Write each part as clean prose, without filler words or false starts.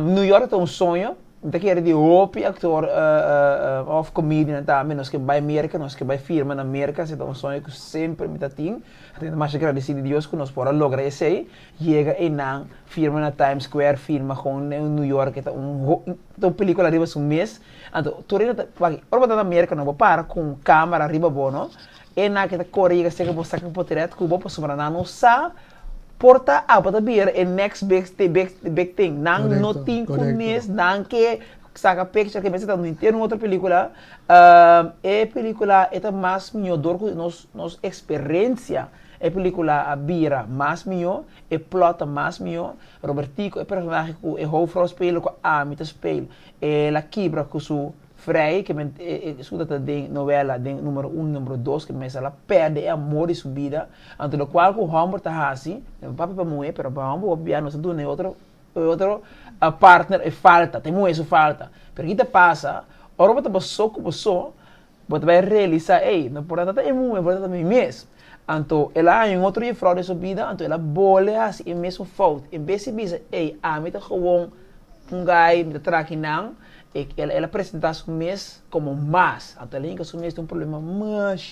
New York é um sonho. Então, que era de hope, actor of comedian também. Nós que vai América, nós que vai firma na América. Então, um sonho que sempre me tem. Tenho mais agradecido a Deus que nós podemos lograr isso aí. Chega e não, firma na Times Square, firma com New York. Então, película arriba um mês. Então, tu ainda, ora na América, não vou parar com câmera arriba, bom, não? E na que tá corrida, se que você saca por direto, que vou para sobrar, não sabe. Porta a para vir é next big thing. Não tem começo, não que saca picture que você tá no inteiro outra película. É película é mais melhor que nos experiência. É película a bira mais melhor, é plot mais melhor. Robertico é personagem que é hoofdrolspeler com a mita speel. É la quebra com su Vrij, que escuta de novela de número 1, número 2, que começa a perder amor e subida, ante o qual o Homer está assim, o papai para moer, pero para Homer o piano se dune outro partner e falta, tem muito isso falta. Pero que te passa, ora você passou com pessoa, você vai realizar, ei, não pode estar em muito, pode estar em mês. Então, ela em outro dia fraude subida, então ela bolha assim, em mesmo falta. Em vez de dizer, ei, a mim tá gewoon guy, me tá traquinando, ela apresentasse o mês como mais. Então, além que o mês tem um problema mais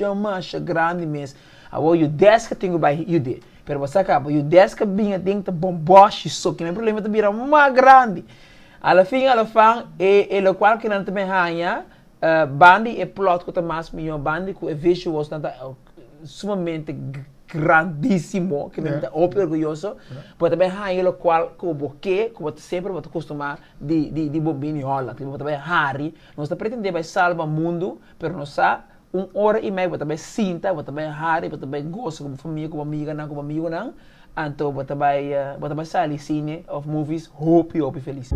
grande mês. Agora, o 10 que tem vai you did. Pero você acaba, o 10 que vinha tem que bomboche, só que o problema também era mais grande. Ela fim, o qual que não também ganha, bandi e plot que tá mais melhor, bandi que é visuals, sumamente grandíssimo, que me dá orgulhoso, mas também há o qual que você sempre vai acostumar de bobina rola, que você também Harry, nós pretendemos vai salvar o mundo, mas nós há hora e meia, você também sinta, você também Harry, você também gosta como família, como amiga, não, como amigo não, então você também sair cine of movies, hope feliz.